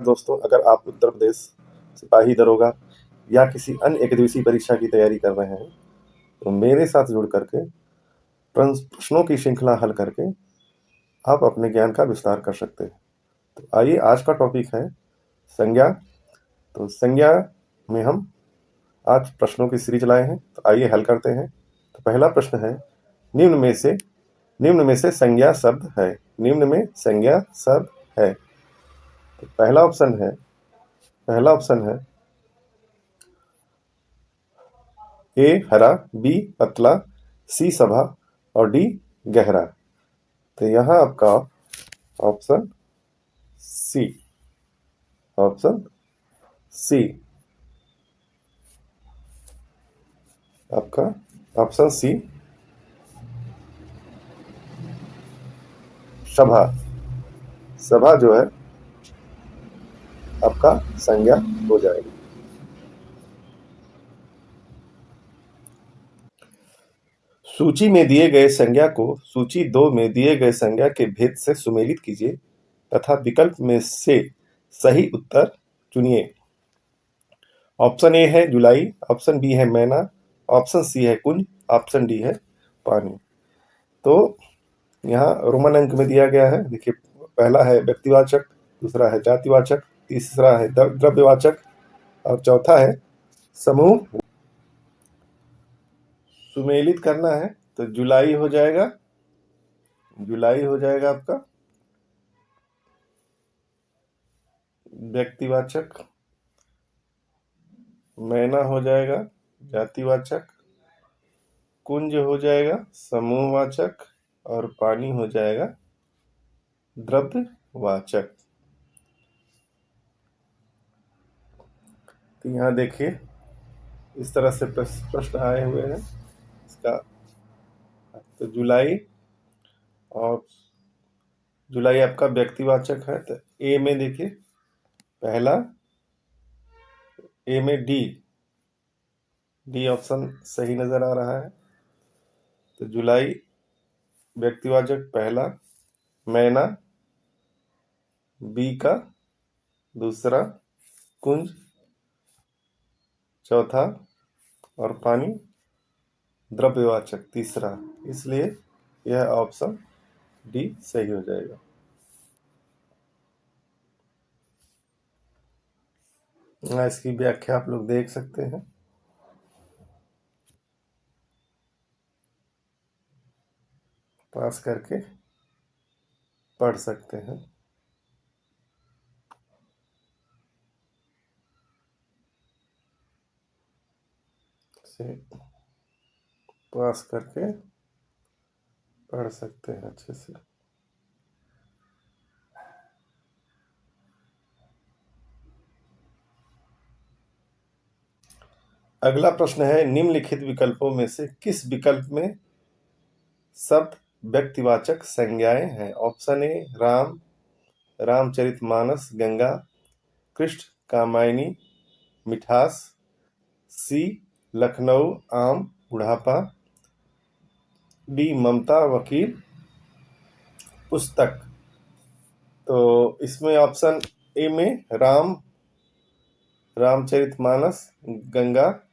दोस्तों, अगर आप उत्तर प्रदेश सिपाही दरोगा या किसी अन्य एक दिवसीय परीक्षा की तैयारी कर रहे हैं, तो मेरे साथ जुड़ करके प्रश्नों की श्रृंखला हल करके आप अपने ज्ञान का विस्तार कर सकते हैं। तो आइए, आज का टॉपिक है संज्ञा। तो संज्ञा में हम आज प्रश्नों की सीरीज लाए हैं, तो आइए हल करते हैं। तो पहला प्रश्न है, निम्न में से संज्ञा शब्द है। निम्न में संज्ञा शब्द है। तो पहला ऑप्शन है ए हरा, बी पतला, सी सभा और डी गहरा। तो यहाँ आपका ऑप्शन सी ऑप्शन सी आपका ऑप्शन सी सभा सभा जो है आपका संज्ञा हो जाएगी। सूची में दिए गए संज्ञा को सूची 2 में दिए गए संज्ञा के भेद से सुमेलित कीजिए तथा विकल्प में से सही उत्तर चुनिए। ऑप्शन ए है जुलाई, ऑप्शन बी है मैना, ऑप्शन सी है कुंज, ऑप्शन डी है पानी। तो यहाँ रोमन अंक में दिया गया है। देखिए, पहला है व्यक्तिवाचक, दूसरा है जातिवाचक, तीसरा है द्रव्यवाचक और चौथा है समूह। सुमेलित करना है तो जुलाई हो जाएगा आपका व्यक्तिवाचक, मैना हो जाएगा जातिवाचक, कुंज हो जाएगा समूहवाचक और पानी हो जाएगा द्रव्यवाचक। तो यहाँ देखिए, इस तरह से प्रश्न आए हुए हैं इसका। तो जुलाई आपका व्यक्तिवाचक है। तो ए में देखिए, पहला ए में डी ऑप्शन सही नजर आ रहा है। तो जुलाई व्यक्तिवाचक पहला, मैना बी का दूसरा, कुंज चौथा और पानी द्रव्यवाचक तीसरा, इसलिए यह ऑप्शन डी सही हो जाएगा। इसकी व्याख्या आप लोग देख सकते हैं। पास करके पढ़ सकते हैं। से पास करके पढ़ सकते हैं अच्छे से। अगला प्रश्न है, निम्नलिखित विकल्पों में से किस विकल्प में शब्द व्यक्तिवाचक संज्ञाएं हैं। ऑप्शन ए राम, रामचरितमानस, गंगा, कृष्ण, कामायनी, मिठास, सी लखनऊ, आम, बुढ़ापा, डी ममता, वकील, पुस्तक। तो इसमें ऑप्शन ए में रामचरितमानस, गंगा,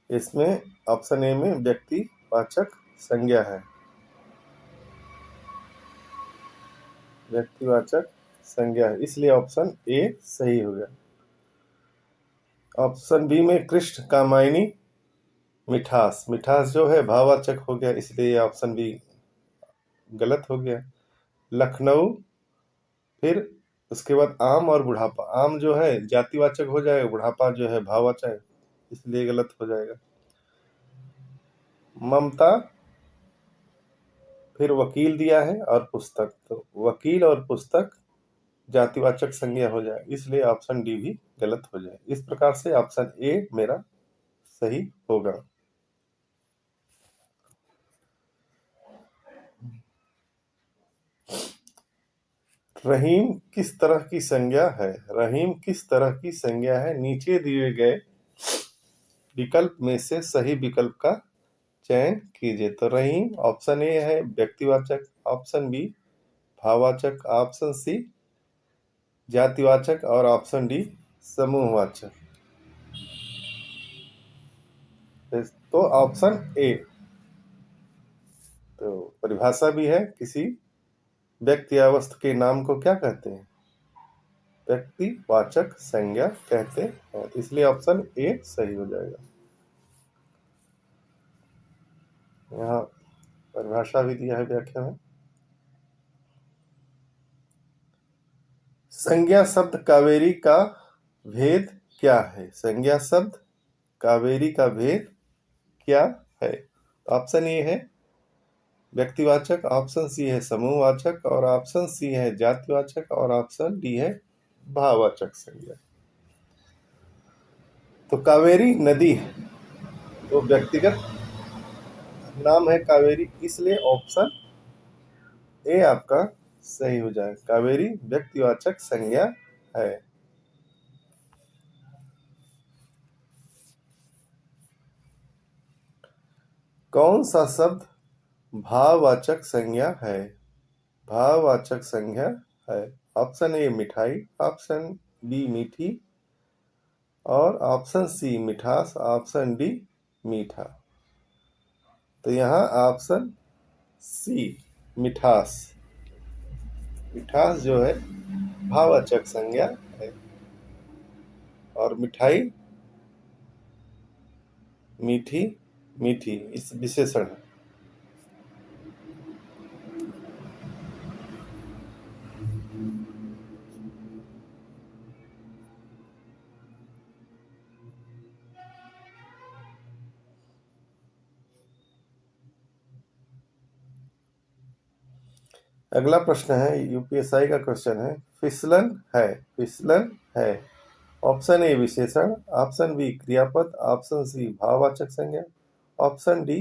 इसमें ऑप्शन ए में व्यक्तिवाचक संज्ञा है, व्यक्तिवाचक संज्ञा है, इसलिए ऑप्शन ए सही हो गया। ऑप्शन बी में कृष्ण, कामायनी, मिठास जो है भाववाचक हो गया, इसलिए ऑप्शन बी गलत हो गया। लखनऊ, फिर उसके बाद आम और बुढ़ापा। आम जो है जातिवाचक हो जाएगा, बुढ़ापा जो है भाववाचक, इसलिए गलत हो जाएगा। ममता, फिर वकील दिया है और पुस्तक, तो वकील और पुस्तक जातिवाचक संज्ञा हो जाए, इसलिए ऑप्शन डी भी गलत हो जाए। इस प्रकार से ऑप्शन ए मेरा सही होगा। रहीम किस तरह की संज्ञा है। रहीम किस तरह की संज्ञा है, नीचे दिए गए विकल्प में से सही विकल्प का चयन कीजिए। तो रहीम ऑप्शन ए है व्यक्तिवाचक, ऑप्शन बी भाववाचक, ऑप्शन सी जातिवाचक और ऑप्शन डी समूहवाचक। तो ऑप्शन ए। तो परिभाषा भी है, किसी व्यक्ति या वस्तु के नाम को क्या कहते हैं? व्यक्तिवाचक संज्ञा कहते हैं। इसलिए ऑप्शन ए सही हो जाएगा। यहाँ परिभाषा भी दिया है व्याख्या में। संज्ञा शब्द कावेरी का भेद क्या है? संज्ञा शब्द कावेरी का भेद क्या है? ऑप्शन ए है व्यक्तिवाचक, ऑप्शन सी है समूहवाचक, और ऑप्शन सी है जातिवाचक, और ऑप्शन डी है भाववाचक संज्ञा। तो कावेरी नदी है, तो व्यक्तिगत नाम है कावेरी, इसलिए ऑप्शन ए आपका सही हो जाए। कावेरी व्यक्तिवाचक संज्ञा है। कौन सा शब्द भाववाचक संज्ञा है? भाववाचक संज्ञा है। ऑप्शन ए मिठाई, ऑप्शन बी मीठी, और ऑप्शन सी मिठास, ऑप्शन डी मीठा। तो यहाँ ऑप्शन सी मिठास, मिठास जो है भाववाचक संज्ञा है, और मिठाई मीठी, मीठी इस विशेषण है। अगला प्रश्न है, यूपीएसआई का क्वेश्चन है, फिसलन है, फिसलन है। ऑप्शन ए विशेषण, ऑप्शन बी क्रियापद, ऑप्शन सी भाववाचक संज्ञा, ऑप्शन डी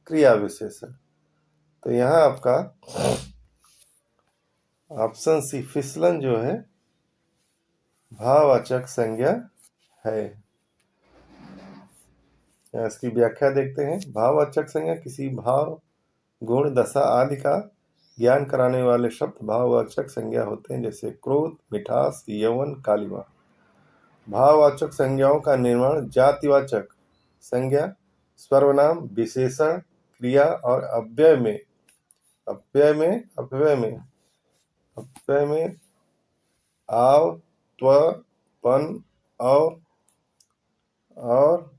क्रिया विशेषण। तो यहाँ आपका ऑप्शन सी फिसलन जो है भाववाचक संज्ञा है। इसकी व्याख्या देखते हैं। भाववाचक संज्ञा किसी भाव, गुण, दशा आदि का ज्ञान कराने वाले शब्द भाववाचक संज्ञा होते हैं, जैसे क्रोध, मिठास, यौवन, कालिमा। भाववाचक संज्ञाओं का निर्माण जातिवाचक संज्ञा, सर्वनाम, विशेषण, क्रिया और अव्यय में आव, त्व, पन और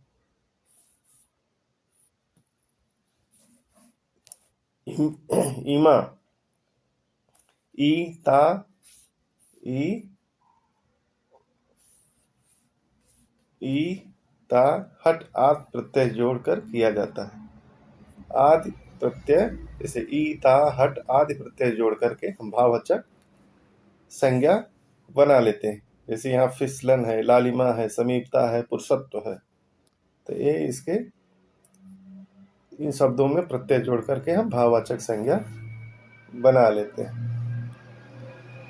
इमा, ई, ता, हट आदि प्रत्यय जोड़कर किया जाता है। आदि प्रत्यय जैसे ई, ता, हट आदि प्रत्यय जोड़ करके हम भाववाचक संज्ञा बना लेते हैं। जैसे यहाँ फिसलन है, लालिमा है, समीपता है, पुरुषत्व है। तो ये इसके इन शब्दों में प्रत्यय जोड़ करके हम भाववाचक संज्ञा बना लेते हैं।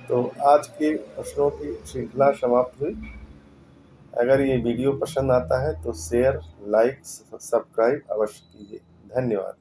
तो आज के प्रश्नों की श्रृंखला समाप्त हुई। अगर ये वीडियो पसंद आता है तो शेयर, लाइक, सब्सक्राइब अवश्य कीजिए। धन्यवाद।